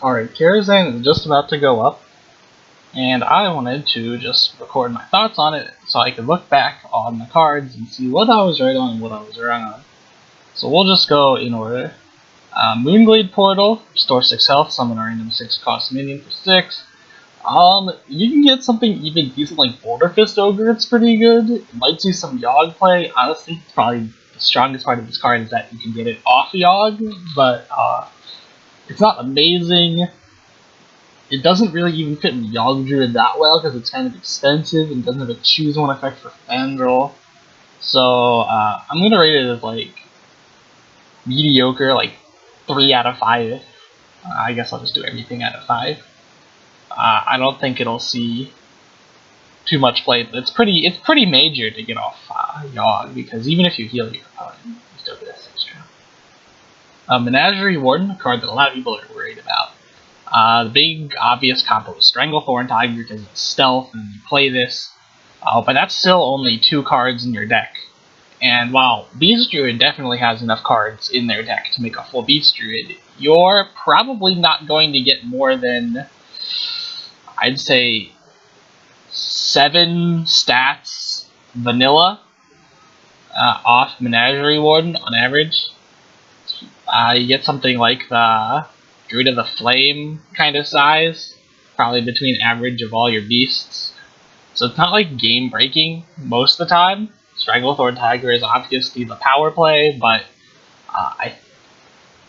Alright, Karazhan is just about to go up, and I wanted to just record my thoughts on it so I could look back on the cards and see what I was right on and what I was wrong on. So we'll just go in order. Moonglade Portal, restore 6 health, summon a random 6 cost minion for 6. You can get something even decent like Boulder Fist Ogre, it's pretty good. It might see some Yogg play. Honestly, probably the strongest part of this card is that you can get it off Yogg, but it's not amazing. It doesn't really even fit in Yogg Druid that well because it's kind of expensive and doesn't have a choose one effect for Fandral. So I'm gonna rate it as like mediocre, like 3 out of 5. I guess I'll just do everything out of 5. I don't think it'll see too much play, but it's pretty major to get off Yogg because even if you heal your opponent, you still get this extra. Menagerie Warden, a card that a lot of people are worried about. The big obvious combo is Stranglethorn Tiger because it's stealth and you play this, but that's still only 2 cards in your deck. And while Beast Druid definitely has enough cards in their deck to make a full Beast Druid, you're probably not going to get more than, I'd say, 7 stats vanilla off Menagerie Warden on average. You get something like the Druid of the Flame kind of size, probably between average of all your beasts. So it's not like game breaking most of the time. Stranglethorn Tiger is obviously the power play, but I'm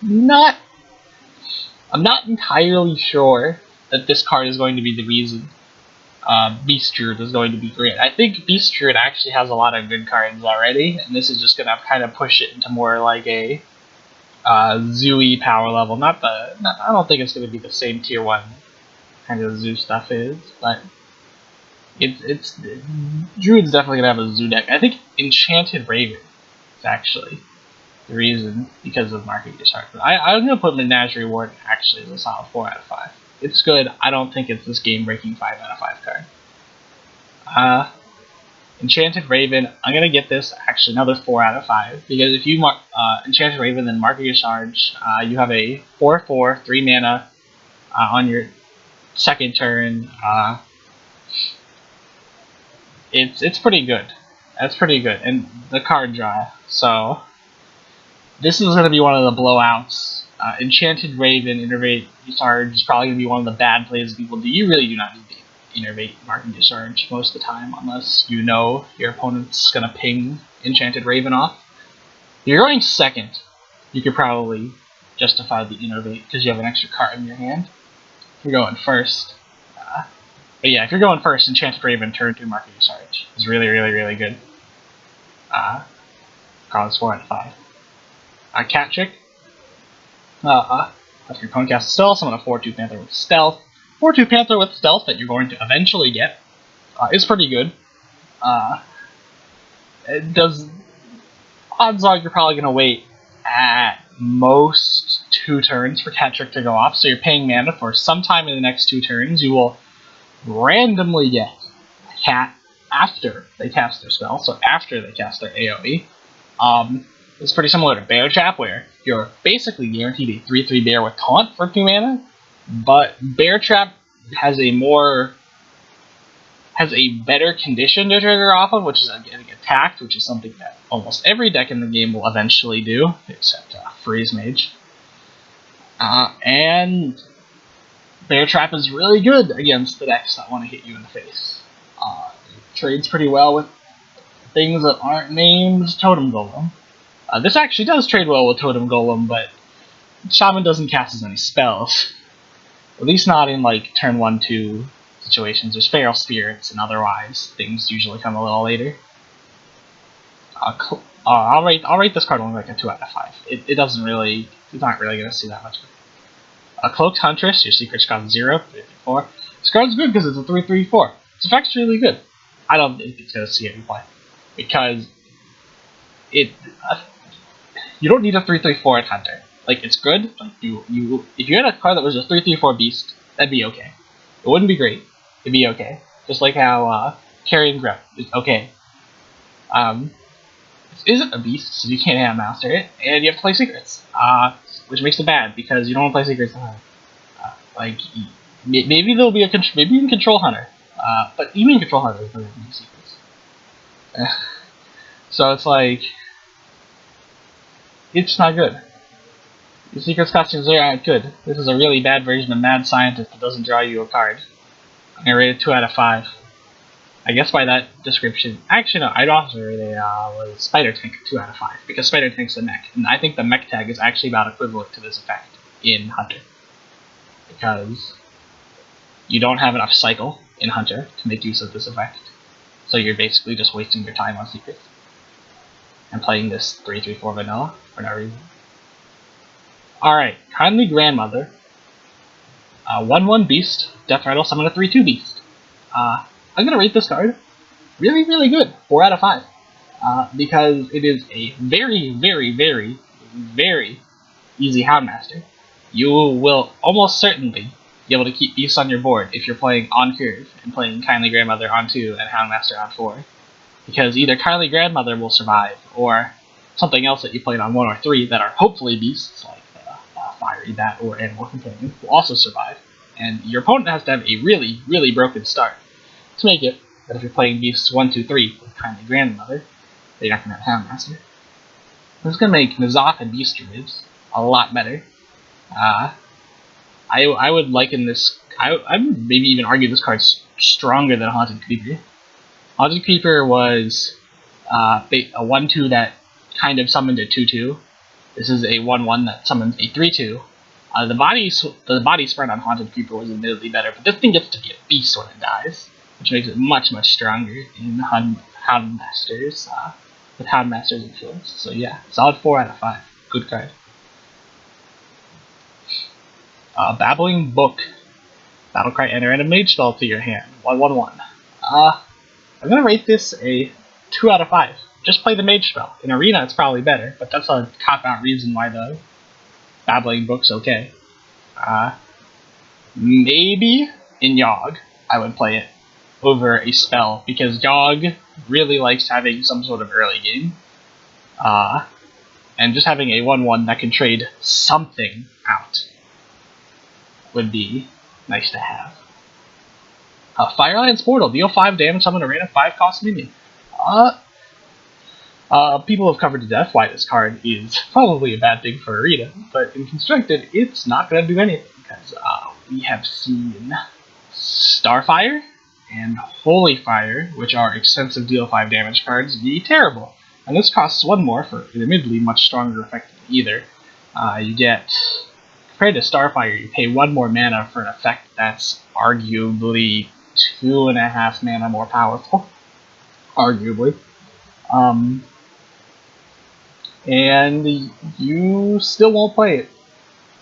not entirely sure that this card is going to be the reason Beast Druid is going to be great. I think Beast Druid actually has a lot of good cards already, and this is just going to kind of push it into more like a Zoo-y power level. I don't think it's going to be the same tier 1 kind of Zoo stuff is, but Druid's definitely going to have a Zoo deck. I think Enchanted Raven is actually the reason because of Market Discard. I'm going to put Menagerie Warden actually as a solid 4 out of 5. It's good. I don't think it's this game-breaking 5 out of 5 card. Enchanted Raven, I'm going to get this actually another 4 out of 5, because if you mark Enchanted Raven then Market Your Charge, you have a 4/4, 3 mana on your second turn. It's pretty good. That's pretty good. And the card draw. So this is going to be one of the blowouts. Enchanted Raven, Innervate Charge is probably going to be one of the bad plays people do. You really do not need to Innervate Market Discharge most of the time unless you know your opponent's going to ping Enchanted Raven off. If you're going second, you could probably justify the Innervate because you have an extra card in your hand. If you're going first, but yeah, if you're going first, Enchanted Raven turn 2 Market Discharge is really, really, really good. Card's 4 out of 5. Cat Trick. If your opponent casts Stealth, summon a 4/2 Panther with Stealth. 4/2 Panther with Stealth that you're going to eventually get is pretty good. Odds are you're probably going to wait at most 2 turns for Cat Trick to go off, so you're paying mana for sometime in the next 2 turns. You will randomly get a cat after they cast their spell, so after they cast their AoE. It's pretty similar to Bear Trap, where you're basically guaranteed a 3/3 bear with Taunt for 2 mana, but Bear Trap has a better condition to trigger off of, which is getting attacked, which is something that almost every deck in the game will eventually do, except Freeze Mage. And Bear Trap is really good against the decks that want to hit you in the face. It trades pretty well with things that aren't named Totem Golem. This actually does trade well with Totem Golem, but Shaman doesn't cast as many spells. At least not in like turn 1-2 situations. There's Feral Spirits, and otherwise things usually come a little later. I'll rate this card only like a 2 out of 5. It's not really going to see that much. Cloaked Huntress, your secrets cost 0, 3/4. This card's good because it's a 3/3/4. Its effect's really good. I don't think it's going to see every play because you don't need a 3/3/4 at Hunter. Like, it's good. Like if you had a card that was a 3/3/4 beast, that'd be okay. It wouldn't be great. It'd be okay. Just like how Carrion Grub is okay. This isn't a beast, so you can't hand master it, and you have to play secrets. Which makes it bad because you don't want to play secrets. Like, maybe there'll be maybe in Control Hunter, but even in Control Hunter, there's no new secrets. So it's like, it's not good. The secrets costumes there aren't good. This is a really bad version of Mad Scientist that doesn't draw you a card. I'm gonna rate it 2 out of 5. I guess by that description, actually no, I'd also rate it was Spider Tank 2 out of 5 because Spider Tank's the mech, and I think the mech tag is actually about equivalent to this effect in Hunter because you don't have enough cycle in Hunter to make use of this effect, so you're basically just wasting your time on secrets and playing this 3/3/4 vanilla for no reason. Alright, Kindly Grandmother, 1/1 Beast, Death Rattle, summon a 3/2 Beast. I'm gonna rate this card really, really good, 4 out of 5, because it is a very, very, very, very easy Houndmaster. You will almost certainly be able to keep Beasts on your board if you're playing on curve and playing Kindly Grandmother on 2 and Houndmaster on 4, because either Kindly Grandmother will survive, or something else that you played on 1 or 3 that are hopefully Beasts, like Fiery Bat or Animal Companion, will also survive, and your opponent has to have a really, really broken start to make it that if you're playing Beasts 1, 2, 3 with Kindly Grandmother, you're not going to have Houndmaster. This is going to make N'Zoth and Beast Druids a lot better. I would liken this, I would maybe even argue this card's stronger than Haunted Creeper. Haunted Creeper was a 1/2 that kind of summoned a 2/2. This is a 1/1 that summons a 3/2. The body spread on Haunted Creeper was admittedly better, but this thing gets to be a beast when it dies, which makes it much, much stronger in Houndmasters, with Houndmaster's influence. So yeah, solid 4 out of 5. Good card. Babbling Book. Battlecry, enter and a mage spell to your hand. 1/1/1. I'm gonna rate this a 2 out of 5. Just play the mage spell. In Arena it's probably better, but that's a cop-out reason why the Babbling Book's okay. Maybe in Yogg I would play it over a spell, because Yogg really likes having some sort of early game. And just having a 1/1 that can trade something out would be nice to have. Firelands Portal, deal 5 damage, summon a random 5 cost minion. People have covered to death why this card is probably a bad thing for Arena, but in Constructed, it's not going to do anything, because we have seen Starfire and Holy Fire, which are expensive deal 5 damage cards, be terrible. And this costs 1 more for an admittedly much stronger effect than either. You get, compared to Starfire, you pay 1 more mana for an effect that's arguably 2.5 mana more powerful. Arguably. And you still won't play it,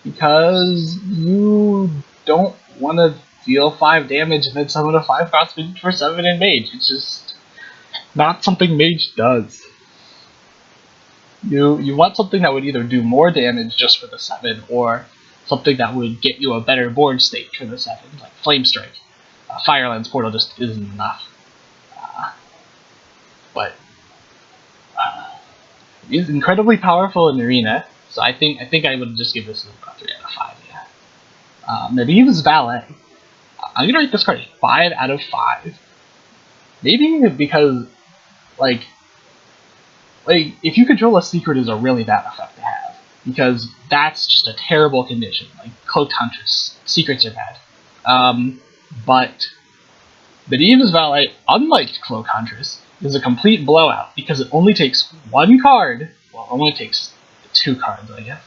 because you don't want to deal 5 damage and then summon a 5 cost minion for 7 in Mage. It's just not something Mage does. You want something that would either do more damage just for the 7, or something that would get you a better board state for the 7, like Flame Strike. Firelands Portal just isn't enough. But it's incredibly powerful in Arena, so I think I would just give this a 3 out of 5. Yeah. Medivh's Valet. I'm gonna rate this card 5 out of 5. Maybe because, like if you control a secret is a really bad effect to have, because that's just a terrible condition. Like Cloaked Huntress, secrets are bad. But Medivh's Valet, unlike Cloaked Huntress, is a complete blowout, because it only takes 1 card. Well, it only takes 2 cards, I guess.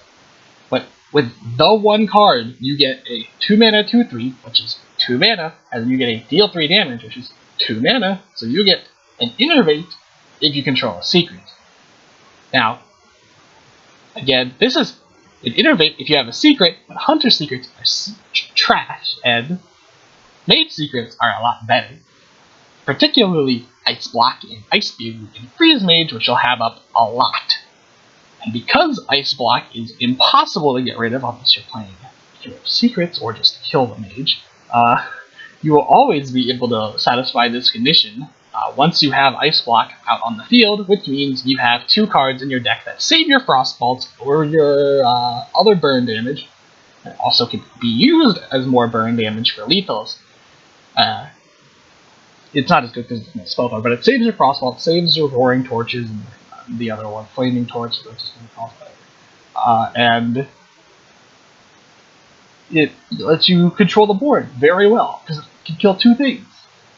But with the 1 card, you get a 2 mana 2/3, which is 2 mana, and then you get a deal 3 damage, which is 2 mana, so you get an Innervate if you control a secret. Now, again, this is an Innervate if you have a secret, but Hunter secrets are trash, and Mage secrets are a lot better. Particularly Ice Block and Ice Spew and Freeze Mage, which you'll have up a lot. And because Ice Block is impossible to get rid of unless you're playing Hero of Secrets or just kill the Mage, you will always be able to satisfy this condition once you have Ice Block out on the field, which means you have 2 cards in your deck that save your Frostbolt or your other burn damage, It also can be used as more burn damage for lethals. It's not as good because it's no spell power, but it saves your Frostbolt, saves your Roaring Torches, and the other one, Flaming Torch, which is going to cost better. And it lets you control the board very well, because it can kill 2 things.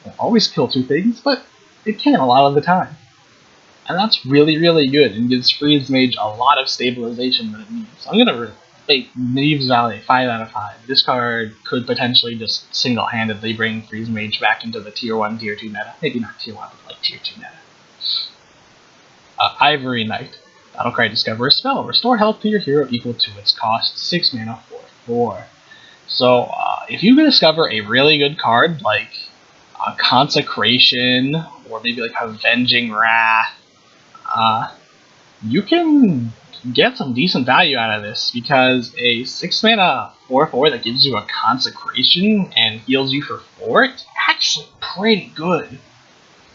It always kill 2 things, but it can a lot of the time. And that's really, really good, and gives Freeze Mage a lot of stabilization that it needs. So I'm going to rate Neve's Valley 5 out of 5. This card could potentially just single-handedly bring Freeze Mage back into the Tier 1, Tier 2 meta. Maybe not Tier 1, but like Tier 2 meta. Ivory Knight. Battlecry, discover a spell. Restore health to your hero equal to its cost. 6 mana, 4/4. So, if you can discover a really good card, like a Consecration, or maybe like Avenging Wrath, you can get some decent value out of this, because a 6 mana 4/4 that gives you a Consecration and heals you for 4, it's actually pretty good.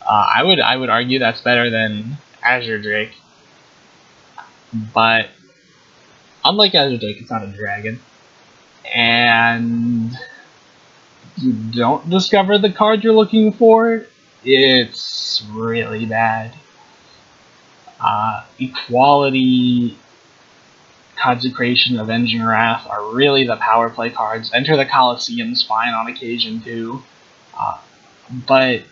I would argue that's better than Azure Drake, but unlike Azure Drake, it's not a dragon, and you don't discover the card you're looking for, it's really bad. Equality, Consecration, Avenging Wrath are really the power play cards. Enter the Coliseum's fine on occasion too, but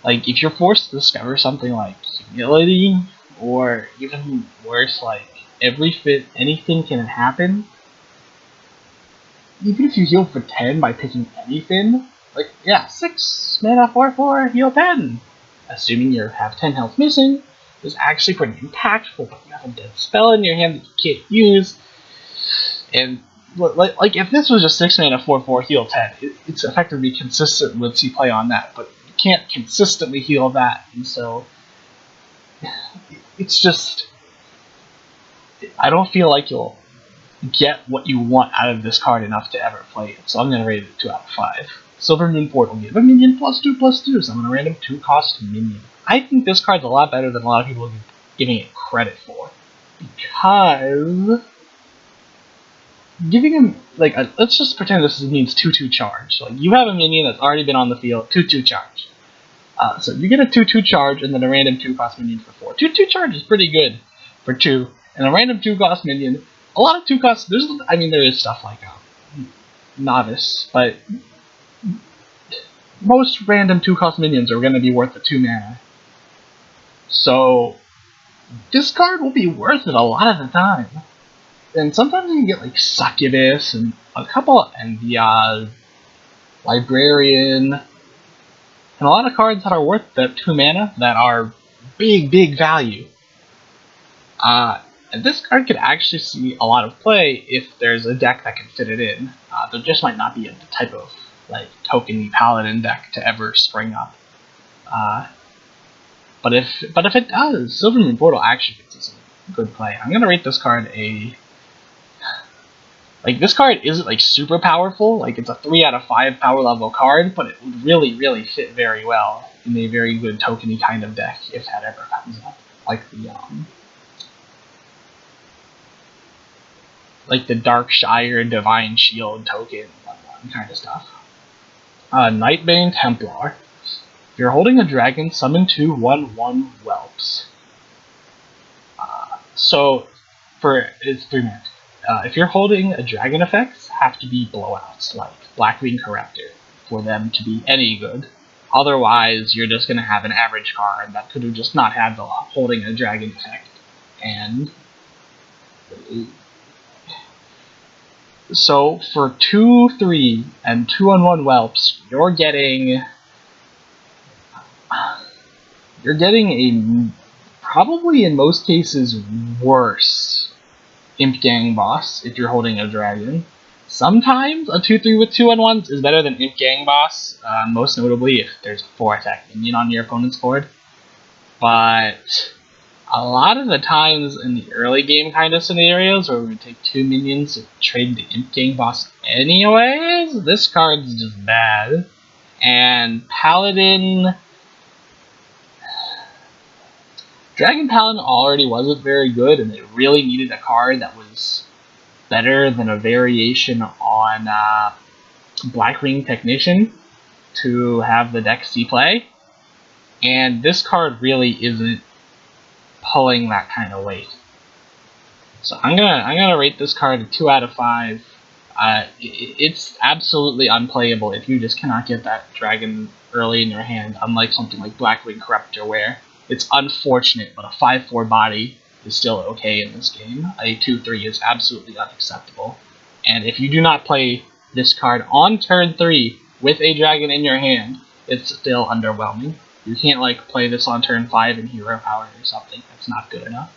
like if you're forced to discover something like Humility, or even worse, like anything can happen. Even if you heal for 10 by picking anything, like, yeah, 6 mana 4/4, heal 10. Assuming you have 10 health missing, is actually pretty impactful, but you have a dead spell in your hand that you can't use. And, like if this was just 6 mana 4/4, heal 10, it's effectively consistent with you play on that, but you can't consistently heal that, and so it's just, I don't feel like you'll get what you want out of this card enough to ever play it, so I'm going to rate it 2 out of 5. Silver Moon Portal, give a minion +2/+2, so I'm going to random 2-cost minion. I think this card's a lot better than a lot of people are giving it credit for, because giving him, like, let's just pretend this means 2/2 charge. Like, you have a minion that's already been on the field, 2/2 charge. So you get a 2/2 charge and then a random 2-cost minion for 4. 2/2 charge is pretty good for 2, and a random 2-cost minion. A lot of 2-costs, there is stuff like Novice, but most random 2-cost minions are going to be worth the 2 mana. So this card will be worth it a lot of the time. And sometimes you can get like Succubus and a couple, and the Librarian, and a lot of cards that are worth that 2 mana that are big value. And this card could actually see a lot of play if there's a deck that can fit it in. There just might not be a type of like token paladin deck to ever spring up. But if it does, Silver Moon Portal actually gets some good play. I'm gonna rate this card this card isn't like super powerful. Like, it's a 3 out of 5 power level card, but it would really fit very well in a very good tokeny kind of deck if that ever comes up. Like the Darkshire Divine Shield token, kind of stuff. Nightbane Templar. If you're holding a dragon, summon 2 1/1 whelps. So it's 3 mana. If you're holding a dragon, effects have to be blowouts, like Blackwing Corruptor, for them to be any good. Otherwise, you're just going to have an average card that could have just not had the holding a dragon effect. And so for 2/3 and 2/1 whelps, you're getting a probably in most cases worse Imp Gang boss if you're holding a dragon. Sometimes a 2/3 with 2/1s is better than Imp Gang boss, most notably if there's a 4-attack minion on your opponent's board. But a lot of the times in the early game kind of scenarios where we would take 2 minions to trade the Imp Gang boss anyways, this card's just bad. And Paladin... Dragon Paladin already wasn't very good, and it really needed a card that was better than a variation on Blackwing Technician to have the deck see play, and this card really isn't pulling that kind of weight. So I'm gonna rate this card a 2 out of 5. It's absolutely unplayable if you just cannot get that dragon early in your hand, unlike something like Blackwing Corruptor, where it's unfortunate, but a 5/4 body is still okay in this game. A 2/3 is absolutely unacceptable. And if you do not play this card on turn 3 with a dragon in your hand, it's still underwhelming. You can't like play this on turn 5 in hero power or something. That's not good enough.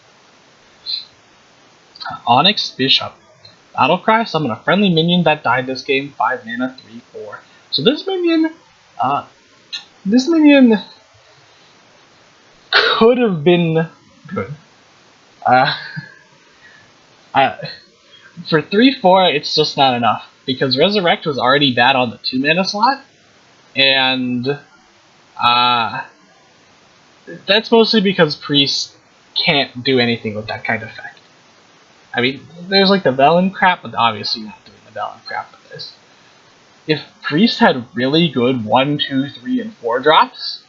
Onyx Bishop. Battlecry, summon a friendly minion that died this game, 5 mana, 3/4. So this minion could have been good. For 3/4, it's just not enough, because Resurrect was already bad on the 2 mana slot, and that's mostly because Priest can't do anything with that kind of effect. I mean, there's like the Velen crap, but obviously not doing the Velen crap with this. If Priest had really good 1, 2, 3, and 4 drops,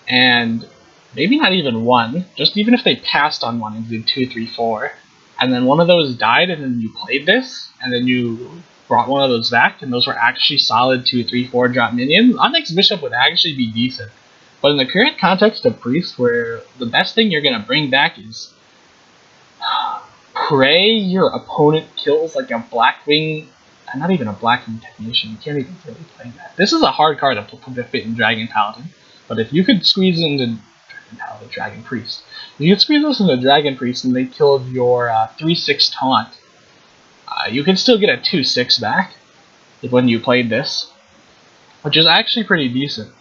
and maybe not even 1, just even if they passed on 1 and did 2, 3, 4, and then one of those died, and then you played this, and then you brought one of those back, and those were actually solid 2, 3, 4 drop minions, Onyx Bishop would actually be decent. But in the current context of Priest, where the best thing you're going to bring back is pray your opponent kills like a Blackwing, not even a Blackwing Technician, you can't even really play that. This is a hard card to fit in Dragon Paladin, but if you could squeeze it into Dragon Paladin, Dragon Priest, if you could squeeze this into Dragon Priest and they killed your 3/6 taunt, you can still get a 2/6 back when you played this, which is actually pretty decent.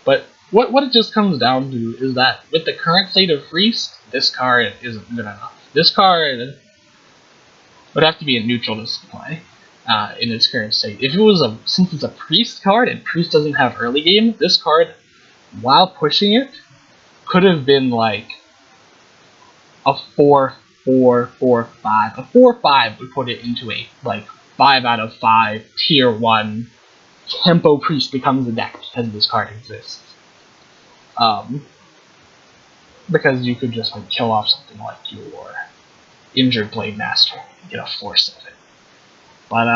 But what it just comes down to is that with the current state of Priest, this card isn't good enough. This card would have to be a neutral to play in its current state. If it was since it's a Priest card and Priest doesn't have early game, this card, while pushing it, could have been like a 4/4/4/5. A 4/5 would put it into a like 5 out of 5 tier 1 tempo Priest becomes a deck because this card exists. Because you could just like kill off something like your Injured Blade Master and get a 4/7. But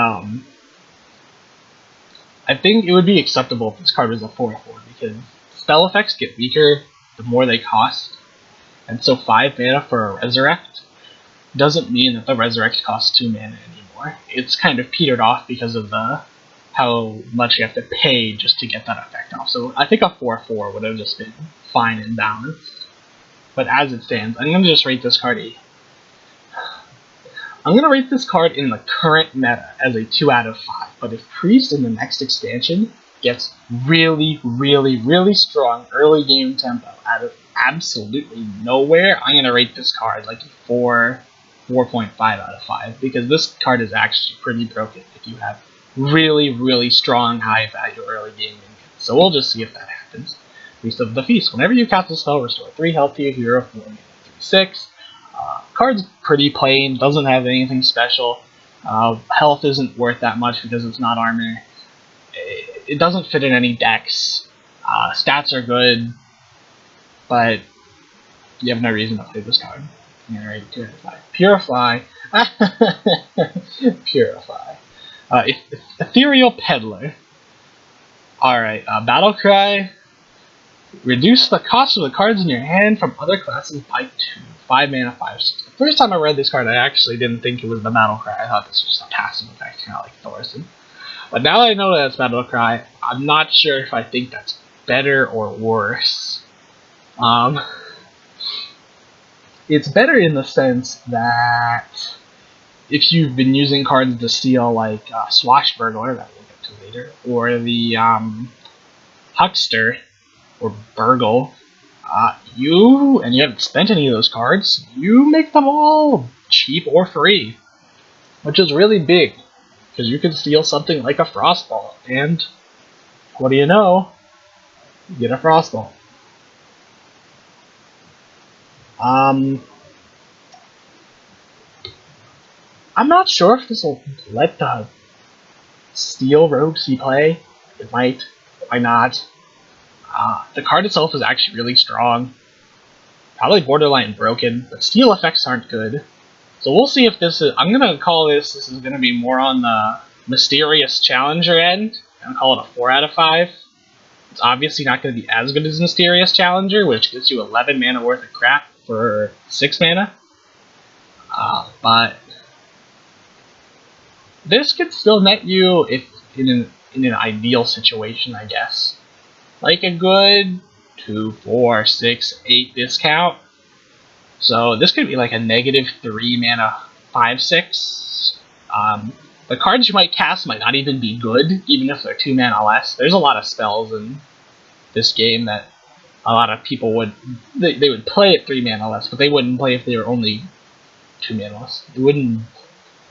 I think it would be acceptable if this card was a 4/4, because spell effects get weaker the more they cost, and so 5 mana for a Resurrect doesn't mean that the Resurrect costs 2 mana anymore. It's kind of petered off because of how much you have to pay just to get that effect off. So I think a 4/4 would have just been fine and balanced. But as it stands, I'm going to just rate this card I'm going to rate this card in the current meta as a 2 out of 5. But if Priest in the next expansion gets really, really, really strong early game tempo out of absolutely nowhere, I'm going to rate this card like a 4.5 out of 5. Because this card is actually pretty broken if you have really, really strong, high value early game minions. So we'll just see if that happens. Priest of the Feast. Whenever you cast a spell, restore 3 health to your hero for 3/6. Card's pretty plain, doesn't have anything special. Health isn't worth that much because it's not armor. It doesn't fit in any decks. Stats are good, but you have no reason to play this card. I'm going to rate it 2 out of 5. Purify. Purify. Ethereal Peddler. Alright, Battlecry. Reduce the cost of the cards in your hand from other classes by 2. 5 mana, 5/6. The first time I read this card, I actually didn't think it was the Battlecry. I thought this was just a passive effect, kind of like Thorson. But now that I know that it's Battlecry, I'm not sure if I think that's better or worse. It's better in the sense that if you've been using cards to steal, like Swashbuckler, that we'll get to later, or the Huckster, or Burgle, you haven't spent any of those cards, you make them all cheap or free, which is really big, because you can steal something like a Frostball, and what do you know, you get a Frostball. I'm not sure if this will let the Steel Rogue see play. It might. Why not? The card itself is actually really strong. Probably borderline broken, but steel effects aren't good. So we'll see if this is... I'm going to call this is going to be more on the Mysterious Challenger end. I'm going to call it a 4 out of 5. It's obviously not going to be as good as Mysterious Challenger, which gives you 11 mana worth of crap for 6 mana. But this could still net you, if in an ideal situation, I guess, like a good 2, 4, 6, 8 discount. So this could be like a -3 mana 5/6. The cards you might cast might not even be good, even if they're 2 mana less. There's a lot of spells in this game that a lot of people would they would play at 3 mana less, but they wouldn't play if they were only 2 mana less. They wouldn't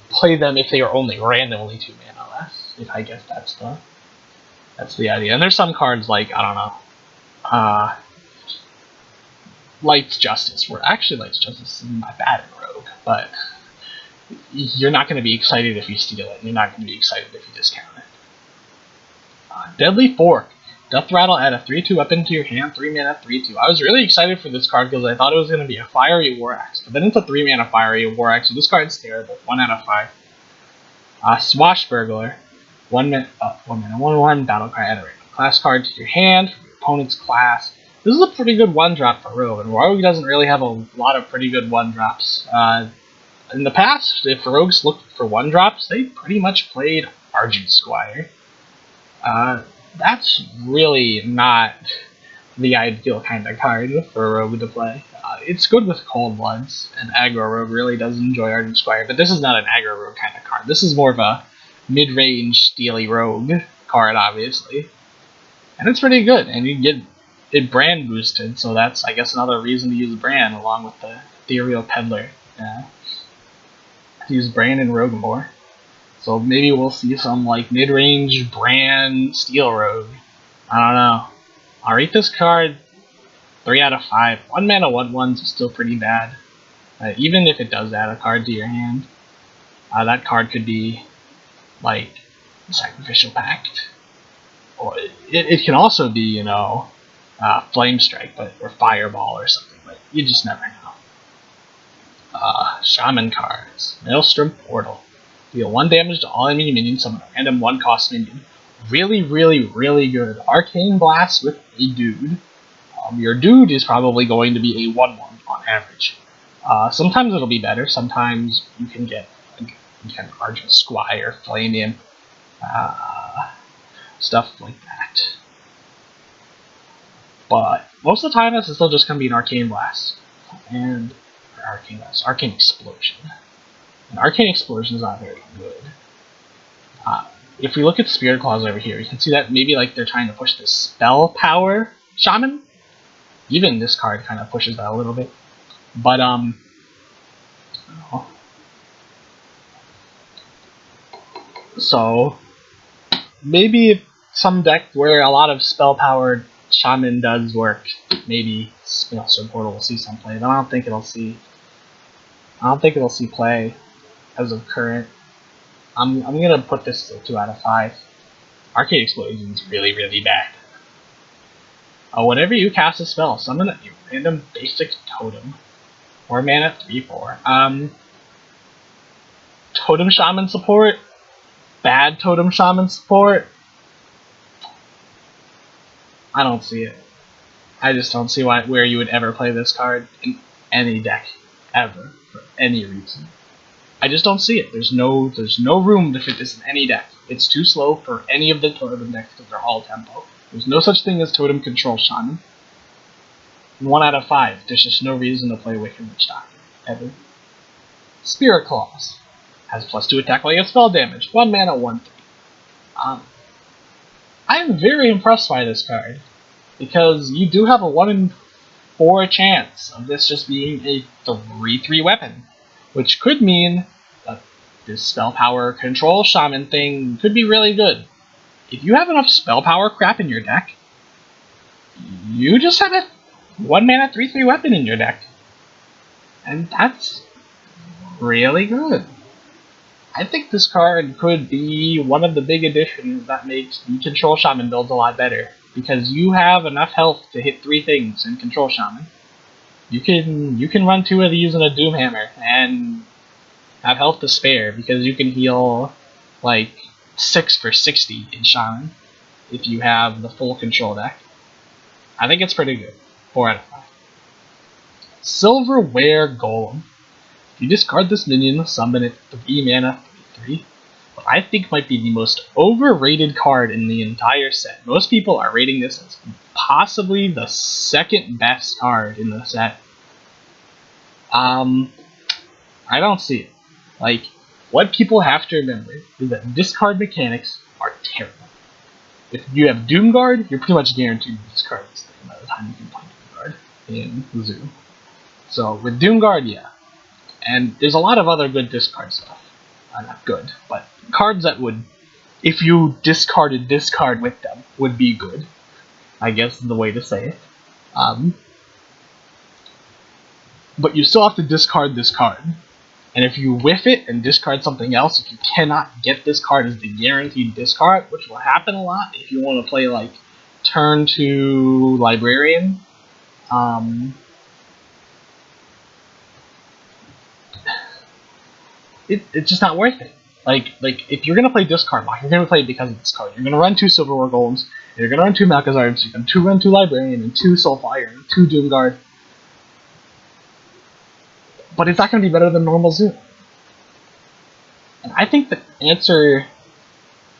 play them if they were only randomly 2 mana less. If I guess that's the idea. And there's some cards like, I don't know, Light's Justice, where actually Light's Justice is not bad in Rogue, but you're not going to be excited if you steal it, and you're not going to be excited if you discount it. Deadly Fork. Death Rattle, add a 3/2 weapon to your hand, 3 mana, 3/2. I was really excited for this card because I thought it was going to be a Fiery War Axe, but then it's a 3 mana Fiery War Axe, so this card's terrible. 1 out of 5. Swashbuckler. 1 mana, 1/1, battle cry, add a random class card to your hand from your opponent's class. This is a pretty good 1-drop for Rogue, and Rogue doesn't really have a lot of pretty good 1-drops. In the past, if Rogues looked for 1-drops, they pretty much played Argent Squire. That's really not the ideal kind of card for a Rogue to play. It's good with Cold Bloods, and Aggro Rogue really does enjoy Argent Squire, but this is not an Aggro Rogue kind of card. This is more of a mid-range Steely Rogue card, obviously. And it's pretty good, and you get it brand boosted, so that's, I guess, another reason to use brand along with the Ethereal Peddler. To use brand and Rogue more. So maybe we'll see some like mid-range brand Steel Rogue. I don't know. I'll rate this card 3 out of 5. 1 mana 1/1s is still pretty bad. Even if it does add a card to your hand, that card could be like Sacrificial Pact, or it can also be, you know, Flame Strike, or Fireball or something. But you just never know. Shaman cards. Maelstrom Portal. Deal 1 damage to all enemy minions, summon a random 1-cost minion. Really, really, really good. Arcane Blast with a dude. Your dude is probably going to be a 1/1 on average. Sometimes it'll be better. Sometimes you can get Argent Squire, Flame Imp, stuff like that. But most of the time, it's still just going to be an Arcane Blast. Arcane Explosion. And Arcane Explosion is not very good. If we look at Spirit Claws over here, you can see that maybe like they're trying to push the Spell Power Shaman. Even this card kind of pushes that a little bit. But, so maybe some deck where a lot of spell-powered Shaman does work, maybe Maelstrom Portal will see some play, but I don't think it'll see play as of current. I'm gonna put this to 2 out of 5. Arcane Explosion is really, really bad. Whenever you cast a spell, summon a random basic totem. 4 mana, 3/4. Totem Shaman support? Bad Totem Shaman support? I don't see it. I just don't see where you would ever play this card in any deck, ever, for any reason. I just don't see it. There's no room to fit this in any deck. It's too slow for any of the totem decks because they're all tempo. There's no such thing as Totem Control Shaman. 1 out of 5. There's just no reason to play Wicked Witch Doctor, ever. Spirit Claws. Has +2 attack while you have spell damage. 1 mana, 1/3. I am very impressed by this card, because you do have a 1 in 4 chance of this just being a 3/3 weapon, which could mean that this spell power control shaman thing could be really good. If you have enough spell power crap in your deck, you just have a 1 mana 3/3 weapon in your deck, and that's really good. I think this card could be one of the big additions that makes the Control Shaman builds a lot better, because you have enough health to hit 3 things in Control Shaman. You can run 2 of these in a Doomhammer and have health to spare, because you can heal like 6 for 60 in Shaman if you have the full control deck. I think it's pretty good. 4 out of 5. Silverware Golem. If you discard this minion, summon it 3 mana, 3/3. What I think might be the most overrated card in the entire set. Most people are rating this as possibly the 2nd best card in the set. I don't see it. Like, what people have to remember is that discard mechanics are terrible. If you have Doomguard, you're pretty much guaranteed to discard this thing by the time you can play Doomguard in Zoo. So with Doomguard, yeah. And there's a lot of other good discard stuff. Not good, but cards that would, if you discarded discard with them, would be good, I guess is the way to say it. But you still have to discard this card. And if you whiff it and discard something else, if you cannot get this card as the guaranteed discard, which will happen a lot if you want to play like turn 2 Librarian, it's just not worth it. Like if you're gonna play discard lock, you're gonna play it because of this card. You're gonna run 2 Silverware Golems, and you're gonna run 2 Malkazards, you're gonna run 2 Librarian and 2 Soulfire and 2 Doomguard. But it's not gonna be better than normal Zoo. And I think the answer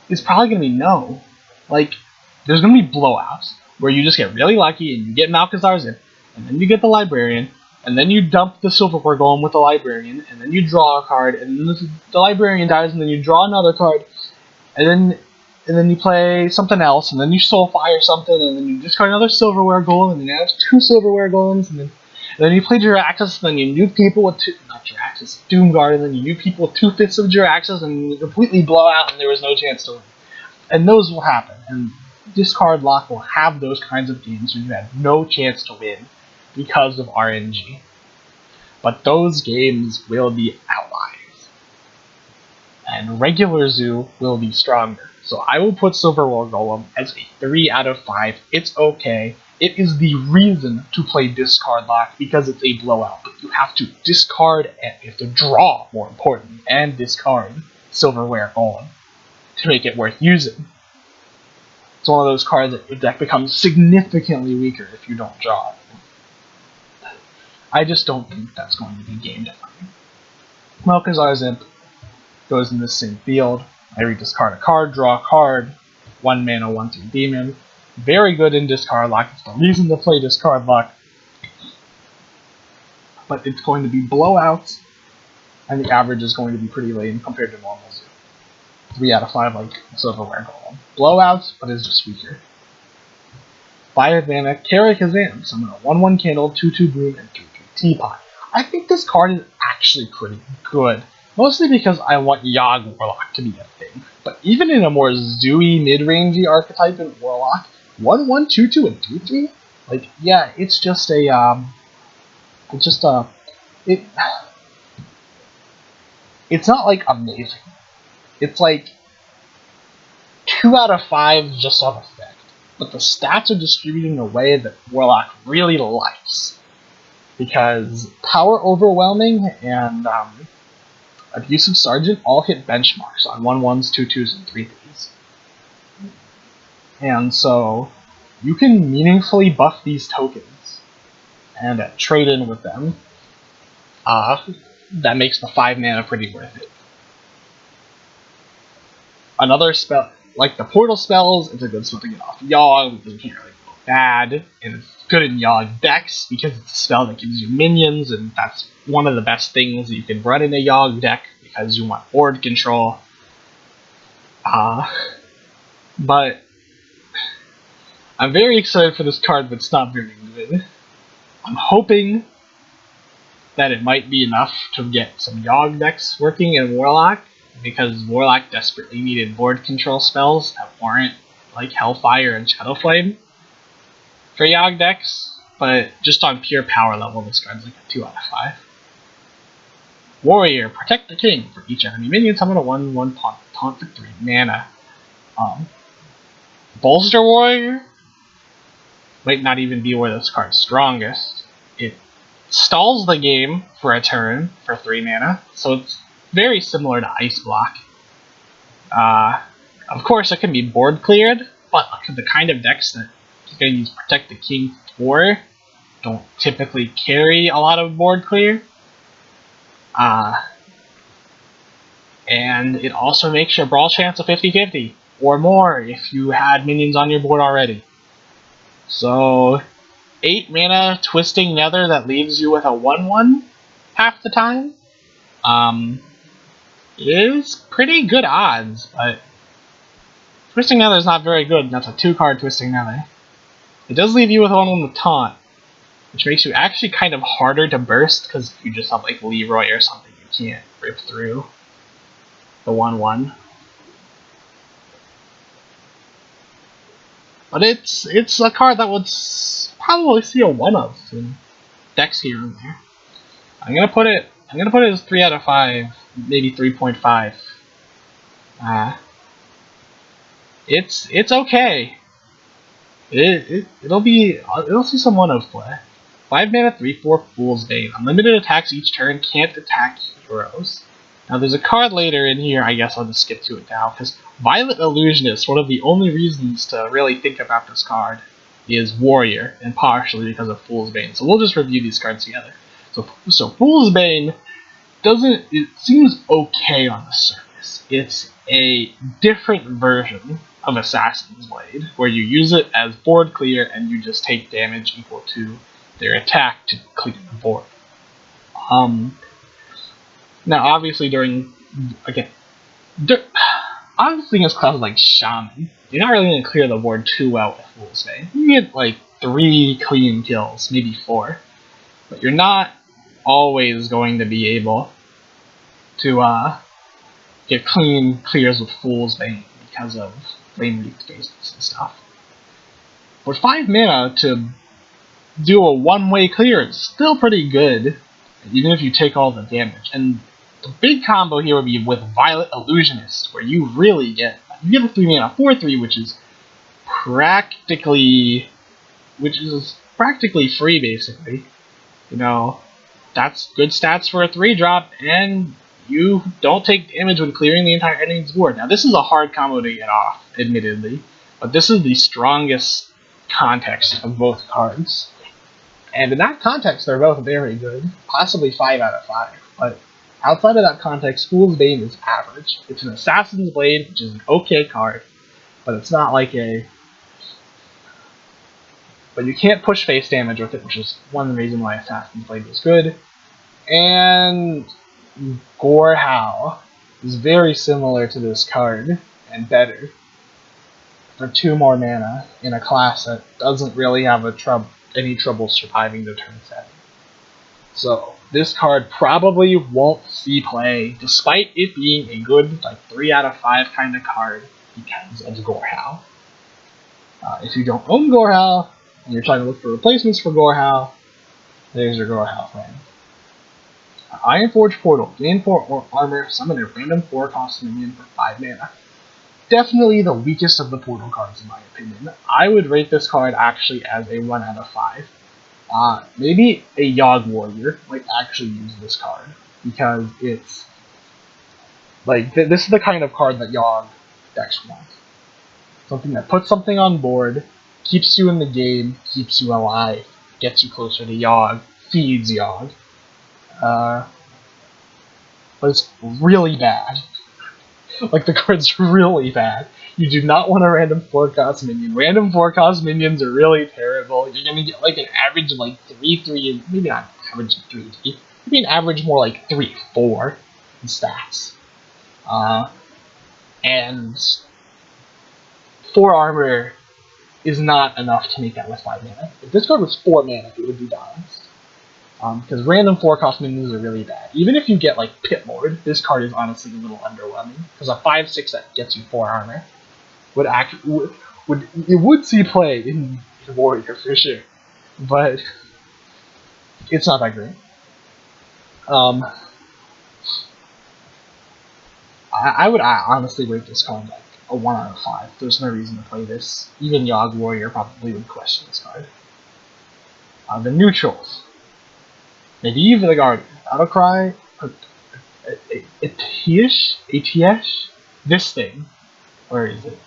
is probably gonna be no. Like, there's gonna be blowouts where you just get really lucky and you get Malkazar's in, and then you get the Librarian, and then you dump the Silverware Golem with the Librarian, and then you draw a card, and then the Librarian dies, and then you draw another card, and then you play something else, and then you Soulfire something, and then you discard another Silverware Golem, and then you have 2 Silverware Golems, and then you play Jiraxxus, and then you nuke people with Doomguard, and then you nuke people with 2/5 of Jiraxxus, and you completely blow out, and there was no chance to win. And those will happen, and Discard Lock will have those kinds of games where you have no chance to win because of RNG. But those games will be outliers. And regular Zoo will be stronger. So I will put Silverware Golem as a 3 out of 5. It's okay. It is the reason to play Discard Lock because it's a blowout. But you have to discard and you have to draw, more importantly, and discard Silverware Golem to make it worth using. It's one of those cards that your deck becomes significantly weaker if you don't draw it. I just don't think that's going to be game defining. Malkazar's Imp goes in the same field. I rediscard a card, draw a card, 1 mana, 1/2 demon. Very good in Discard Lock. It's the reason to play Discard Lock. But it's going to be blowouts, and the average is going to be pretty lame compared to normal Zoo. 3 out of 5 like Silverware Golem. Blowouts, but it's just weaker. 5 mana, Karazhan. Summon a 1/1 Candle, 2/2 Broom, and 3/3 Teapot. I think this card is actually pretty good. Mostly because I want Yogg Warlock to be a thing. But even in a more Zooey mid-rangey archetype in Warlock, 1/1, 2/2, and 3/3? Like, yeah, it's just a, it's not, like, amazing. It's, like, 2 out of 5 just have effect. But the stats are distributed in a way that Warlock really likes. Because Power Overwhelming and, Abusive Sergeant all hit benchmarks on 1/1s, 2/2s, and 3/3s. And so, you can meaningfully buff these tokens and trade in with them. That makes the 5 mana pretty worth it. Another spell, like the portal spells, it's a good spell to get off Yogg because you can't really go bad, and it's good in Yogg decks because it's a spell that gives you minions, and that's one of the best things that you can run in a Yogg deck because you want board control. But I'm very excited for this card, but it's not very good. I'm hoping that it might be enough to get some Yogg decks working in Warlock, because Warlock desperately needed board control spells that weren't like Hellfire and Shadowflame for Yogg decks, but just on pure power level, this card's like a 2 out of 5. Warrior, protect the king. For each enemy minion, summon a 1/1 taunt for 3 mana. Bolster Warrior might not even be where this card's strongest. It stalls the game for a turn for 3 mana, so it's very similar to Ice Block. Of course, it can be board cleared, but the kind of decks that you're going to use Protect the King for don't typically carry a lot of board clear. And it also makes your brawl chance a 50-50 or more if you had minions on your board already. So 8 mana Twisting Nether that leaves you with a 1/1 half the time is pretty good odds, but Twisting Nether is not very good, and that's a 2-card Twisting Nether. It does leave you with 1/1 with Taunt, which makes you actually kind of harder to burst, because if you just have like Leroy or something, you can't rip through the 1/1. But it's a card that would probably see a 1 of in decks here and there. I'm gonna put it as 3 out of 5, maybe 3.5. It's okay. It'll see some 1 of play. 5 mana 3/4 Fool's Bane. Unlimited attacks each turn, can't attack heroes. Now there's a card later in here, I guess I'll just skip to it now, because Violet Illusionist, one of the only reasons to really think about this card, is Warrior, and partially because of Fool's Bane. So we'll just review these cards together. So Fool's Bane it seems okay on the surface. It's a different version of Assassin's Blade, where you use it as board clear and you just take damage equal to their attack to clear the board. Now, obviously, obviously against classes like Shaman, you're not really going to clear the board too well with Fool's Bane. You get like 3 clean kills, maybe 4, but you're not always going to be able to get clean clears with Fool's Bane because of lane leak bases and stuff. For 5 mana to do a 1-way clear is still pretty good, even if you take all the damage. And the big combo here would be with Violet Illusionist, where you really get a 3 mana 4/3, which is practically free, basically. You know, that's good stats for a 3-drop, and you don't take damage when clearing the entire enemy's board. Now, this is a hard combo to get off, admittedly, but this is the strongest context of both cards. And in that context, they're both very good, possibly 5 out of 5. But outside of that context, Fool's Bane is average. It's an Assassin's Blade, which is an okay card, but it's not like a... But you can't push face damage with it, which is one of the reasons why Assassin's Blade was good. And Gorehowl is very similar to this card, and better, for 2 more mana in a class that doesn't really have any trouble surviving the turn 7. So this card probably won't see play, despite it being a good 3 out of 5 kind of card, because of Gorehowl. If you don't own Gorehowl, and you're trying to look for replacements for Gorehowl, there's your Gorehowl friend. Ironforge Portal. Gain 4 armor, summon a random 4-cost minion for 5 mana. Definitely the weakest of the Portal cards, in my opinion. I would rate this card actually as a 1 out of 5. Maybe a Yogg Warrior might actually use this card, because it's this is the kind of card that Yogg decks want. Something that puts something on board, keeps you in the game, keeps you alive, gets you closer to Yogg, feeds Yogg. But it's really bad. The card's really bad. You do not want a random 4-cost minion. Random 4-cost minions are really terrible. You're gonna get an average of 3/3, maybe not average 3/3, maybe an average more 3/4 in stats. And 4 armor is not enough to make that with 5 mana. If this card was 4 mana, it would be balanced. Because random 4-cost minions are really bad. Even if you get Pit Lord, this card is honestly a little underwhelming. Because a 5/6 that gets you 4 armor would see play in Warrior for sure, but it's not that great. I honestly rate this card like a 1 out of 5. There's no reason to play this. Even Yogg Warrior probably would question this card. The neutrals. Medivh the Guardian. Battlecry. Atiesh? This thing. Where is it?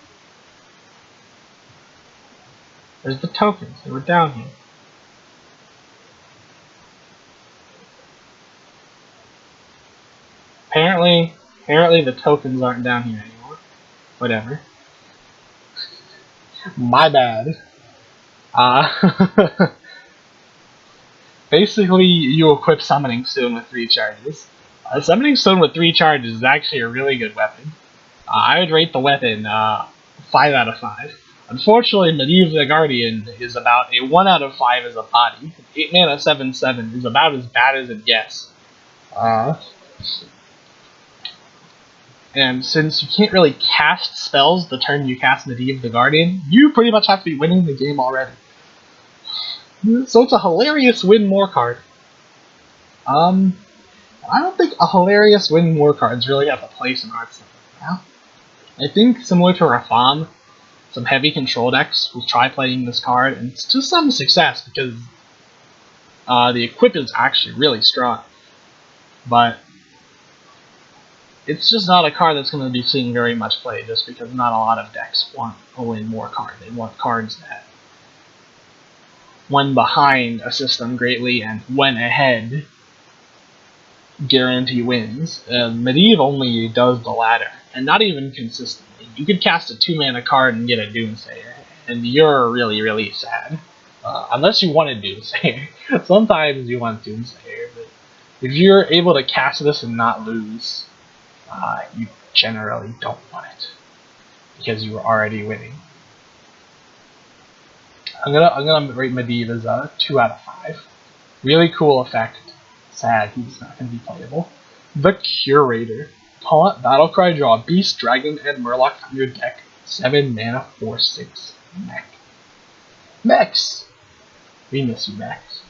There's the tokens. They were down here. Apparently the tokens aren't down here anymore. Whatever. My bad. Basically, you equip Summoning Stone with 3 charges. Summoning Stone with 3 charges is actually a really good weapon. I would rate the weapon 5 out of 5. Unfortunately, Medivh the Guardian is about a 1 out of 5 as a body. 8 mana 7/7 is about as bad as it gets. And since you can't really cast spells the turn you cast Medivh the Guardian, you pretty much have to be winning the game already. So it's a hilarious win more card. I don't think a hilarious win more cards really have a place in Hearthstone right now. I think similar to Rafam, some heavy control decks will try playing this card, and it's to some success because the equip is actually really strong. But it's just not a card that's going to be seeing very much play just because not a lot of decks want a win more card. They want cards that went behind a system greatly and went ahead guarantee wins. Medivh only does the latter, and not even consistently. You could cast a 2-mana card and get a Doomsayer, and you're really, really sad. Unless you want a Doomsayer. Sometimes you want Doomsayer, but if you're able to cast this and not lose, you generally don't want it, because you were already winning. I'm gonna rate Medivh as a 2 out of 5. Really cool effect. Sad he's not gonna be playable. The Curator. Taunt, Battlecry, draw a Beast, Dragon, and Murloc from your deck. 7 mana, 4/6 mech. Mechs! We miss you, mechs.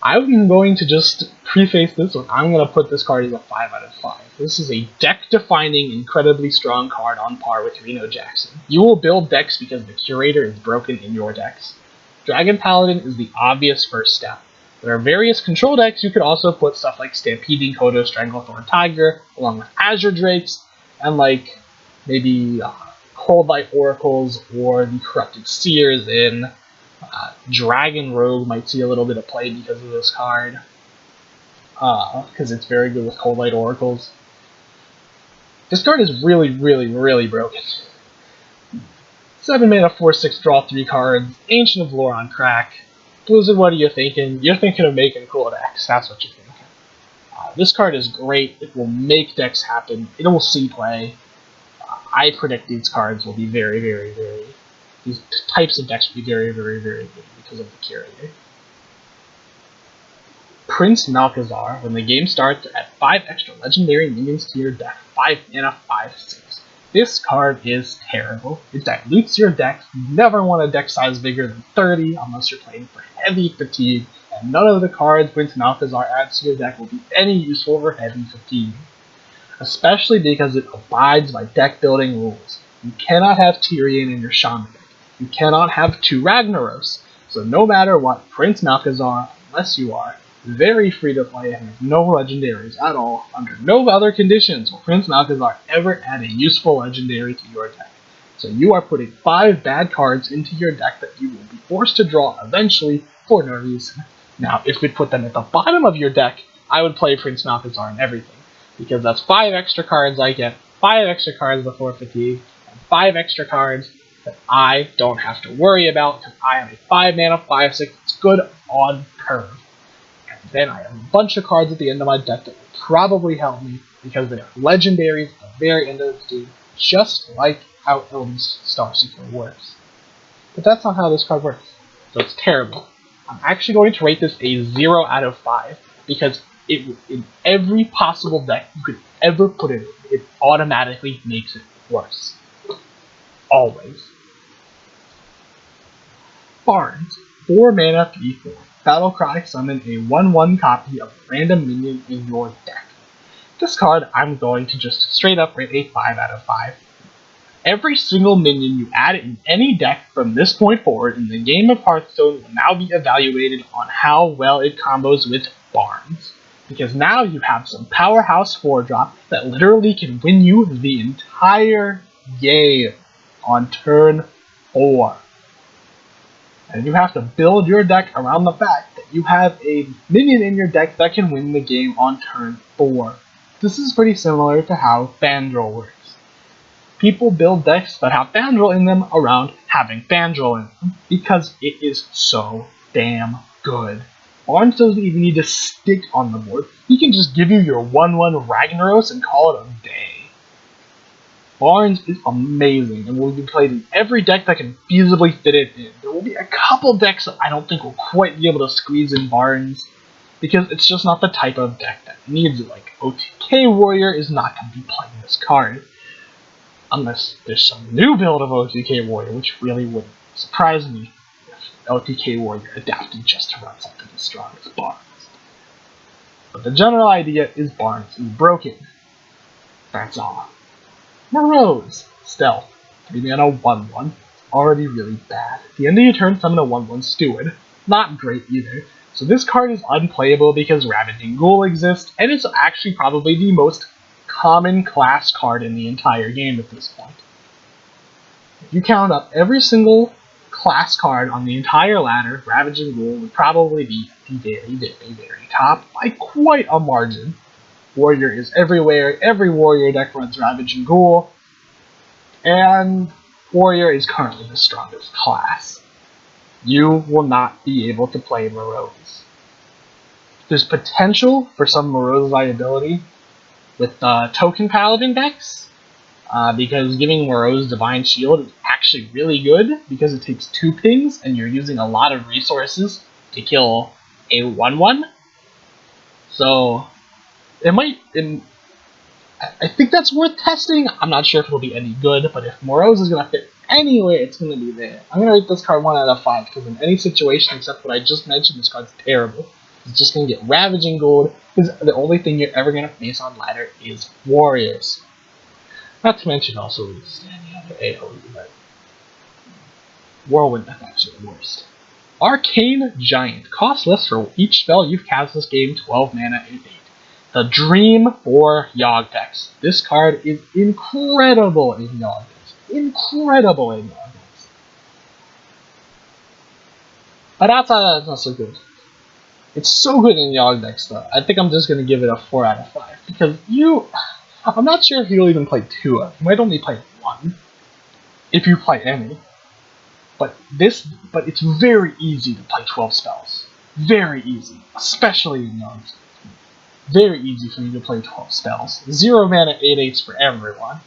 I'm going to just preface this one. I'm going to put this card as a 5 out of 5. This is a deck-defining, incredibly strong card on par with Reno Jackson. You will build decks because the Curator is broken in your decks. Dragon Paladin is the obvious first step. There are various control decks. You could also put stuff like Stampeding Kodo, Stranglethorn Tiger, along with Azure Drakes, and like maybe Cold Light Oracles or the Corrupted Seers in. Dragon Rogue might see a little bit of play because of this card, because it's very good with Cold Light Oracles. This card is really, really, really broken. 7 mana, 4/6, draw 3 cards, Ancient of Lore on crack. Blizzard, what are you thinking? You're thinking of making cool decks, that's what you're thinking. This card is great, it will make decks happen, it will see play. I predict these cards will be very, very, very... These types of decks will be very, very, very good because of the Curator. Prince Malchezaar. When the game starts, add 5 extra legendary minions to your deck. 5 mana, 5/6. This card is terrible. It dilutes your deck. You never want a deck size bigger than 30 unless you're playing for heavy fatigue, and none of the cards Prince Malchezaar adds to your deck will be any useful for heavy fatigue. Especially because it abides by deck building rules. You cannot have Tyrion in your Shaman deck. You cannot have 2 Ragnaros. So no matter what, Prince Malchezaar, unless you are very free to play and have no legendaries at all, under no other conditions will Prince Malchezaar ever add a useful legendary to your deck. So you are putting 5 bad cards into your deck that you will be forced to draw eventually for no reason. Now, if we put them at the bottom of your deck, I would play Prince Malchezaar and everything, because that's 5 extra cards I get, 5 extra cards before fatigue, and 5 extra cards that I don't have to worry about because I have a 5 mana, 5/6 that's good on curve. And then I have a bunch of cards at the end of my deck that will probably help me because they are legendaries at the very end of the game, just like how Elden's Starseeker works. But that's not how this card works, so it's terrible. I'm actually going to rate this a 0 out of 5 because in every possible deck you could ever put it in, it automatically makes it worse. Always. Barnes. 4 mana, 3/4. Battlecry, summon a 1/1 copy of a random minion in your deck. This card, I'm going to just straight up rate a 5 out of 5. Every single minion you add in any deck from this point forward in the game of Hearthstone will now be evaluated on how well it combos with Barnes. Because now you have some powerhouse 4-drop that literally can win you the entire game on turn 4. And you have to build your deck around the fact that you have a minion in your deck that can win the game on turn 4. This is pretty similar to how Fandral works. People build decks that have Fandral in them around having Fandral in them because it is so damn good. Barnes doesn't even need to stick on the board. He can just give you your 1/1 Ragnaros and call it a day. Barnes is amazing and will be played in every deck that can feasibly fit it in. There will be a couple decks that I don't think will quite be able to squeeze in Barnes because it's just not the type of deck that needs it. Like OTK Warrior is not going to be playing this card. Unless there's some new build of OTK Warrior, which really wouldn't surprise me if OTK Warrior adapted just to run something as strong as Barnes. But the general idea is Barnes is broken. That's all. Morose. Stealth. 3-mana 1/1. Already really bad. At the end of your turn, summon a 1/1 Steward. Not great either. So this card is unplayable because Ravaging Ghoul exists, and it's actually probably the most common class card in the entire game at this point. If you count up every single class card on the entire ladder, Ravaging Ghoul would probably be at the very, very, very top by quite a margin. Warrior is everywhere, every Warrior deck runs Ravaging Ghoul, and Warrior is currently the strongest class. You will not be able to play Morose. There's potential for some Morose viability with token paladin decks, because giving Morose Divine Shield is actually really good because it takes 2 pings and you're using a lot of resources to kill a 1/1. So it might. I think that's worth testing. I'm not sure if it'll be any good, but if Morose is gonna fit anywhere, it's gonna be there. I'm gonna rate this card 1 out of 5 because in any situation except what I just mentioned, this card's terrible. It's just going to get Ravaging Gold, because the only thing you're ever going to face on ladder is Warriors. Not to mention also any other AoE, but Whirlwind effects are the worst. Arcane Giant. Costs less for each spell you've cast this game, 12 mana and 8. The dream for Yogg decks. This card is incredible in Yogg decks. Incredible in Yogg decks. But outside of that, it's not so good. It's so good in Yogg decks, though. I think I'm just going to give it a 4 out of 5. Because I'm not sure if you'll even play 2 of. You might only play 1. If you play any. But it's very easy to play 12 spells. Very easy. Especially in Yogg. Very easy for you to play 12 spells. 0 mana 8/8s for everyone.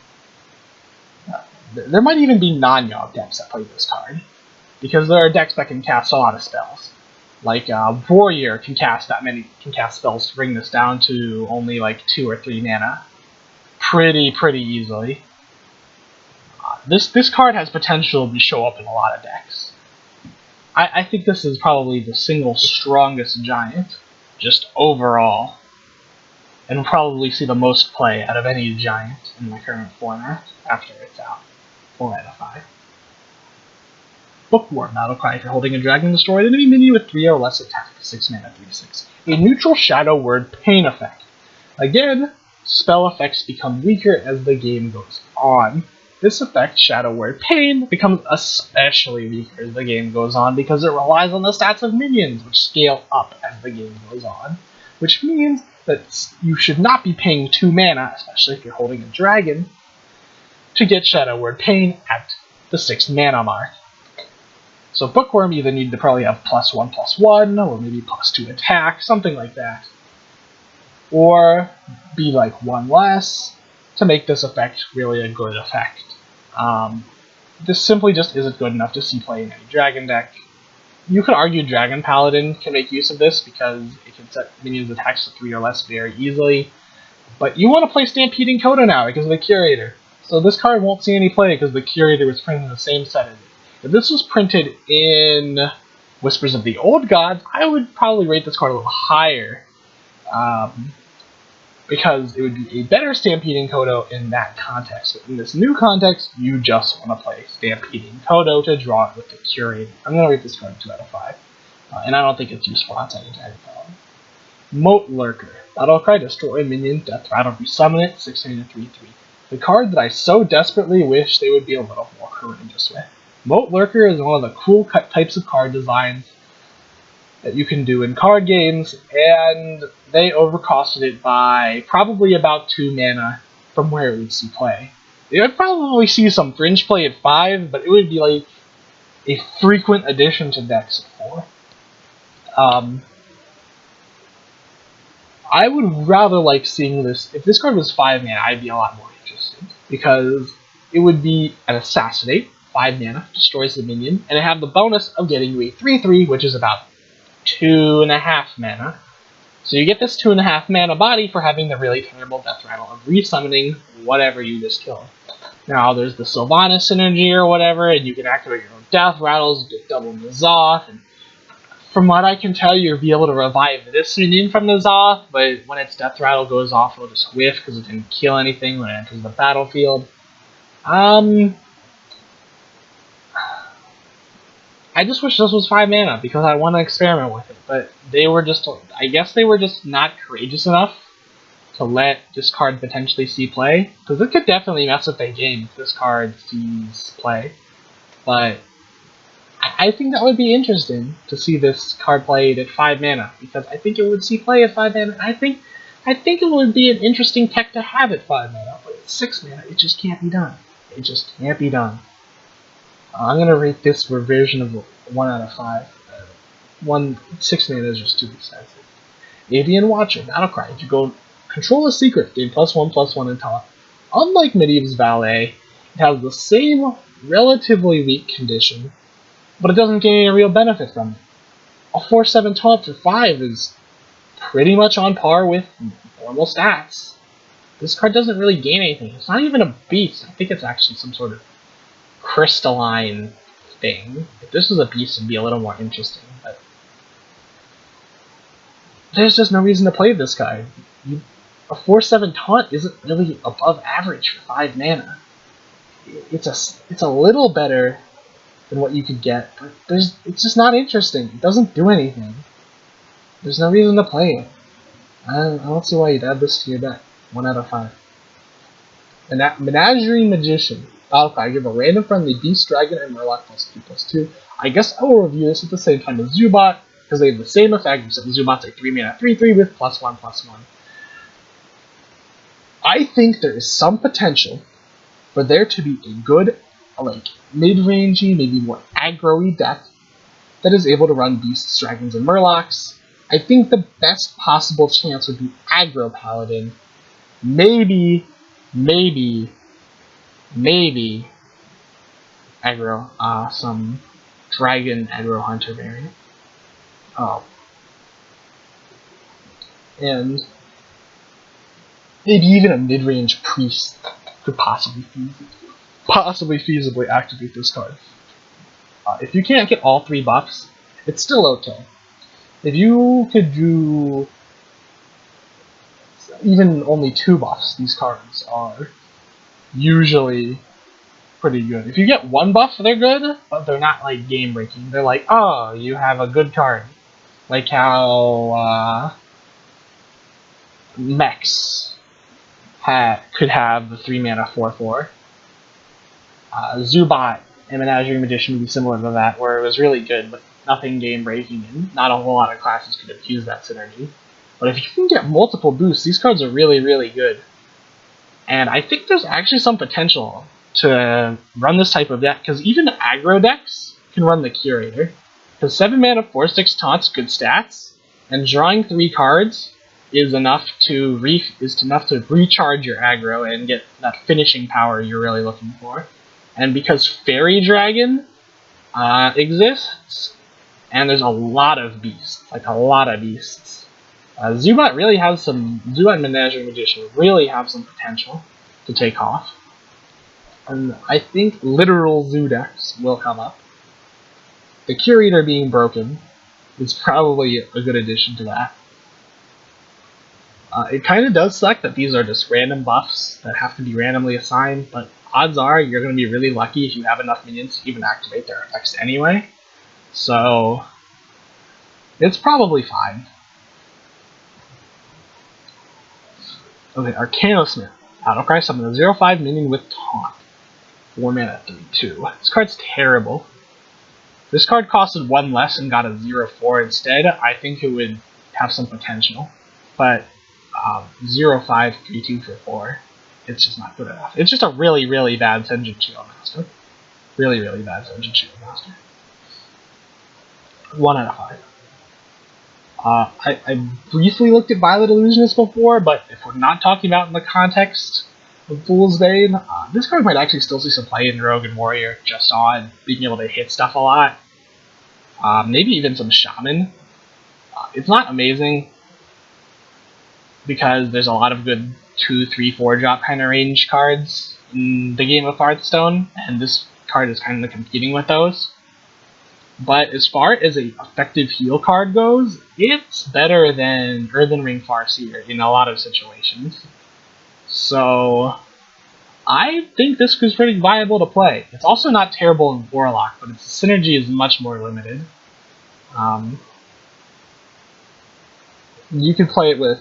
There might even be non-Yogg decks that play this card. Because there are decks that can cast a lot of spells. Like Warrior can cast spells to bring this down to only like 2 or 3 mana, pretty easily. This card has potential to show up in a lot of decks. I think this is probably the single strongest giant, just overall, and will probably see the most play out of any giant in the current format after it's out. 4 out of 5. Bookworm. Battle cry. If you're holding a dragon, destroy an enemy minion with 3 or less attack. 6 mana, 3/6. A neutral shadow word pain effect. Again, spell effects become weaker as the game goes on. This effect, Shadow Word Pain, becomes especially weaker as the game goes on because it relies on the stats of minions, which scale up as the game goes on. Which means that you should not be paying 2 mana, especially if you're holding a dragon, to get Shadow Word Pain at the 6 mana mark. So Bookworm either need to probably have +1/+1, or maybe +2 attack, something like that. Or be like 1 less to make this effect really a good effect. This simply just isn't good enough to see play in any dragon deck. You could argue Dragon Paladin can make use of this because it can set minions attacks to 3 or less very easily. But you want to play Stampeding Coda now because of the Curator. So this card won't see any play because the Curator was printed in the same set as it. If this was printed in Whispers of the Old Gods, I would probably rate this card a little higher. because it would be a better Stampeding Kodo in that context. But in this new context, you just want to play Stampeding Kodo to draw it with the Curator. I'm going to rate this card 2 out of 5. And I don't think it's useful outside of Dragon Power. Moat Lurker. Battlecry, destroy minion, death rattle, resummon it, 6-3, 3-3. The card that I so desperately wish they would be a little more courageous with. Moat Lurker is one of the cool types of card designs that you can do in card games, and they overcosted it by probably about 2 mana from where it would see play. It would probably see some fringe play at 5, but it would be like a frequent addition to decks at 4. I would rather like seeing this. If this card was 5 mana, I'd be a lot more interested, because it would be an Assassinate, 5 mana, destroys the minion, and it have the bonus of getting you a 3-3, which is about 2.5 mana. So you get this 2.5 mana body for having the really terrible death rattle of resummoning whatever you just killed. Now there's the Sylvanas synergy or whatever, and you can activate your own death rattles, get double N'Zoth, and from what I can tell, you'll be able to revive this minion from N'Zoth, but when its death rattle goes off, it'll just whiff because it didn't kill anything when it enters the battlefield. I just wish this was 5 mana because I want to experiment with it, but they were just, I guess they were just not courageous enough to let this card potentially see play, because it could definitely mess with their game if this card sees play, but I think that would be interesting to see this card played at 5 mana, because I think it would see play at 5 mana. I think it would be an interesting tech to have at 5 mana, but at 6 mana, it just can't be done. It just can't be done. I'm gonna rate this revision of 1 out of 5. 6 mana is just too expensive. Avian Watcher, Battlecry. You go control a secret, gain +1/+1 in taunt. Unlike Medivh's Valet, it has the same relatively weak condition, but it doesn't gain any real benefit from it. A 4/7 taunt for 5 is pretty much on par with normal stats. This card doesn't really gain anything. It's not even a beast. I think it's actually some sort of crystalline thing. If this was a beast, it'd be a little more interesting, but there's just no reason to play this card. A 4/7 taunt isn't really above average for 5 mana. It's a little better than what you could get, but it's just not interesting. It doesn't do anything. There's no reason to play it. I don't see why you'd add this to your deck. 1 out of 5. Menagerie Magician. Battlecry, give a random friendly Beast, Dragon, and Murloc +2/+2. I guess I will review this at the same time as Zubat, because they have the same effect, except Zubat's a 3 mana 3/3 with +1/+1. I think there is some potential for there to be a good, like, mid-rangey, maybe more aggro-y deck that is able to run Beasts, Dragons, and Murlocs. I think the best possible chance would be aggro Paladin. Maybe aggro, some Dragon aggro Hunter variant. And maybe even a mid-range Priest could possibly feasibly activate this card. If you can't get all 3 buffs, it's still okay. If you could do even only 2 buffs, these cards are usually pretty good. If you get 1 buff, they're good, but they're not like game breaking. They're like, oh, you have a good card. Like how Mex could have the 3 mana 4/4. Zubat and Menagerie Magician would be similar to that, where it was really good, but nothing game breaking, and not a whole lot of classes could abuse that synergy. But if you can get multiple boosts, these cards are really, really good. And I think there's actually some potential to run this type of deck, because even aggro decks can run the Curator. Because 7 mana 4/6 taunts, good stats, and drawing 3 cards is enough to recharge your aggro and get that finishing power you're really looking for. And because Fairy Dragon exists, and there's a lot of beasts, Zubat and Menagerie Magician really have some potential to take off. And I think literal Zoo decks will come up. The Curator being broken is probably a good addition to that. It kind of does suck that these are just random buffs that have to be randomly assigned, but odds are you're going to be really lucky if you have enough minions to even activate their effects anyway. So, it's probably fine. Okay, Arcanosmith. Battlecry, summon a 0/5 minion with Taunt. 4 mana, 3/2. This card's terrible. If this card costed 1 less and got a 0/4 instead, I think it would have some potential. But 0/5, 3/2 for 4, it's just not good enough. It's just a really, really bad Senjin Shield Master. Really, really bad Senjin Shield Master. 1 out of 5. I briefly looked at Violet Illusionist before, but if we're not talking about in the context of Fool's Bane, this card might actually still see some play in Rogue and Warrior, just on being able to hit stuff a lot. Maybe even some Shaman. It's not amazing, because there's a lot of good 2, 3, 4 drop kind of range cards in the game of Hearthstone, and this card is kind of competing with those. But as far as an effective heal card goes, it's better than Earthen Ring Farseer in a lot of situations. So, I think this is pretty viable to play. It's also not terrible in Warlock, but its synergy is much more limited. You can play it with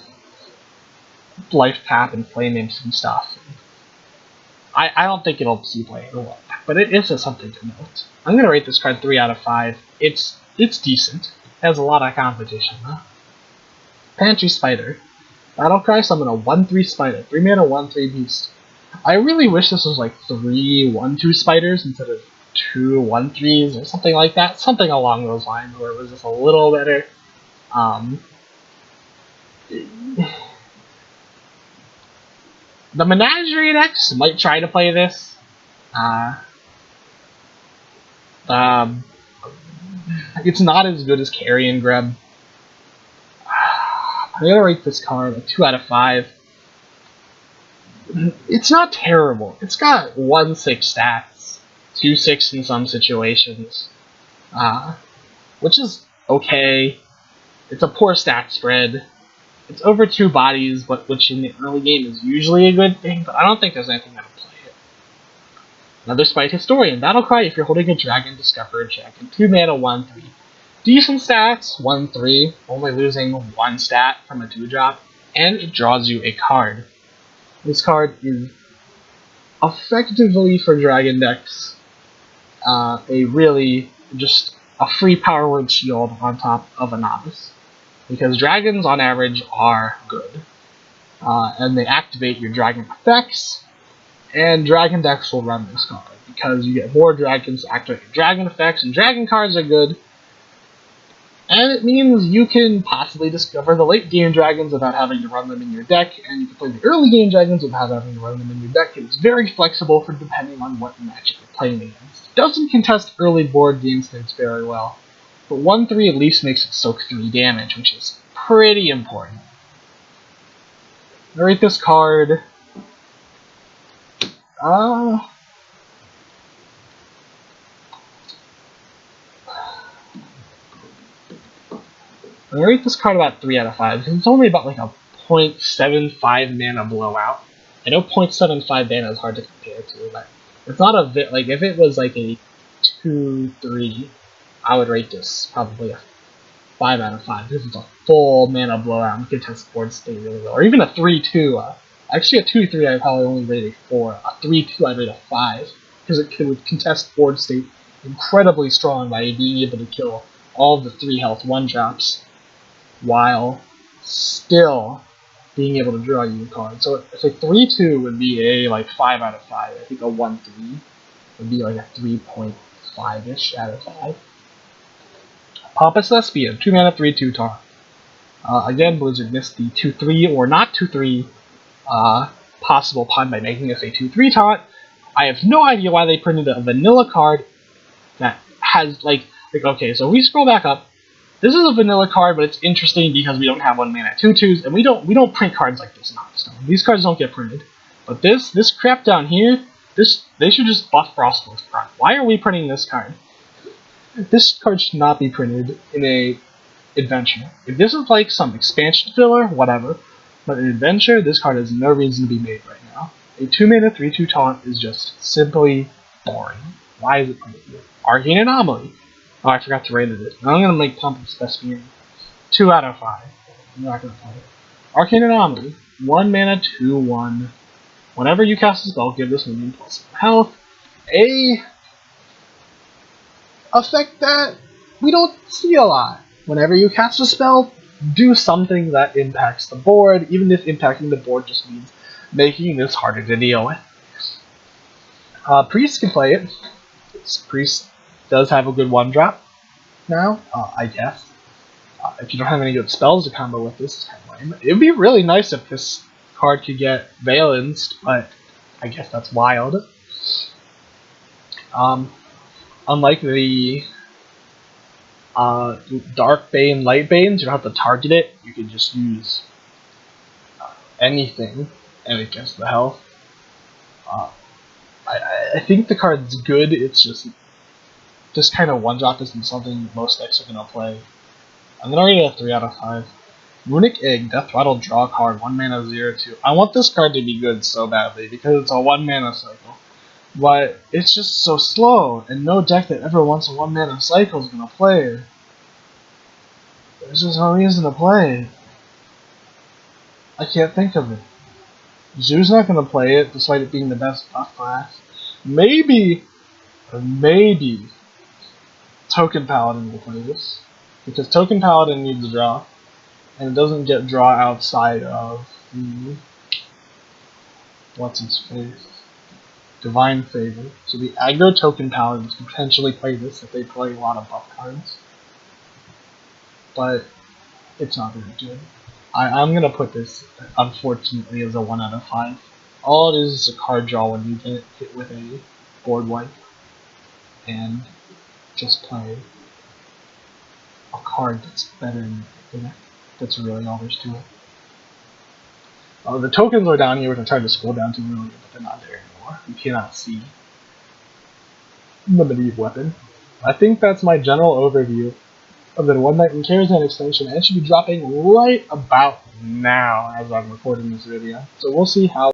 Life Tap and Flame Imps and stuff. I don't think it'll see play or what, but it is something to note. I'm gonna rate this card 3 out of 5. It's decent. It has a lot of competition though. Pantry Spider. Battlecry, summon a 1/3 spider. 3 mana, 1/3 beast. I really wish this was like 3 1/2 spiders instead of 2 1/3s or something like that. Something along those lines where it was just a little better. The Menagerie decks might try to play this. It's not as good as Carrion Grub. I'm gonna rate this card a 2 out of 5. It's not terrible. It's got 1/6 stats, 2/6 in some situations, which is okay. It's a poor stat spread. It's over 2 bodies, which in the early game is usually a good thing, but I don't think there's anything that'll play it. Another Spite Historian. Battlecry, if you're holding a dragon, discover a dragon. 2 mana, 1/3. Decent stats, 1/3, only losing 1 stat from a 2-drop, and it draws you a card. This card is effectively for dragon decks just a free power word shield on top of a novice. Because dragons, on average, are good. And they activate your dragon effects, and dragon decks will run this card, because you get more dragons to activate your dragon effects, and dragon cards are good. And it means you can possibly discover the late game dragons without having to run them in your deck, and you can play the early game dragons without having to run them in your deck. It's very flexible for depending on what matchup you're playing against. It doesn't contest early board game states very well, but 1/3 at least makes it soak 3 damage, which is pretty important. I rate this card I rate this card about 3 out of 5, because it's only about like a 0.75 mana blowout. I know 0.75 mana is hard to compare to, but it's not a bit, like, if it was like a 2/3, I would rate this probably a 5 out of 5, because it's a full mana blowout and contest board state really well. Or even a 3/2. Actually, a 2/3 I'd probably only rate a 4. A 3/2 I'd rate a 5, because it would contest board state incredibly strong by being able to kill all of the 3 health 1-drops, while still being able to draw you a card. So if a 3/2 would be a like 5 out of 5, I think a 1/3 would be like a 3.5-ish out of 5. Pompous Thespian, 2 mana, 3/2 taunt. Again, Blizzard missed the 2/3 or not 2/3 possible pun by making this a 2/3 taunt. I have no idea why they printed a vanilla card that has like okay, so we scroll back up. This is a vanilla card, but it's interesting because we don't have 1 mana 2/2s, and we don't print cards like this in Hearthstone. These cards don't get printed. But this crap down here, they should just buff Frostwolf front. Why are we printing this card? This card should not be printed in a adventure. If this is like some expansion filler, whatever. But in Adventure, this card has no reason to be made right now. A 2-mana 3/2 taunt is just simply boring. Why is it played here? Arcane Anomaly. Oh, I forgot to rate it. I'm going to make Compass Thespian 2 out of 5. I'm not going to play it. Arcane Anomaly. 1 mana 2/1. Whenever you cast a spell, give this minion plus health. A effect that we don't see a lot. Whenever you cast a spell, do something that impacts the board, even if impacting the board just means making this harder to deal with. Priest can play it. Priest does have a good 1-drop now, I guess. If you don't have any good spells to combo with this, it's kind of lame. It would be really nice if this card could get Valenced, but I guess that's wild. Unlike the Dark Bane, Light Banes, you don't have to target it. You can just use anything, and it gets the health. I think the card's good. It's just kind of 1-drop isn't something most decks are gonna play. I'm gonna rate it a 3 out of 5. Runic Egg, Death Rattle, draw a card, 1 mana 0/2. I want this card to be good so badly because it's a 1 mana cycle. But it's just so slow, and no deck that ever wants a 1 mana cycle is gonna play it. There's just no reason to play it. I can't think of it. Zoo's not gonna play it, despite it being the best buff class. Maybe Token Paladin will play this. Because Token Paladin needs a draw, and it doesn't get draw outside of the what's its face? Divine Favor. So the aggro Token Paladins can potentially play this if they play a lot of buff cards. But it's not very good. I'm gonna put this, unfortunately, as a 1 out of 5. All it is a card draw when you get hit with a board wipe. And just play a card that's better than the deck. That's really all there's to it. The tokens are down here, which I tried to scroll down to earlier, but they're not there anymore. You cannot see the medieval weapon. I think that's my general overview of the One Night in Karazhan extension, and it should be dropping right about now as I'm recording this video. So we'll see how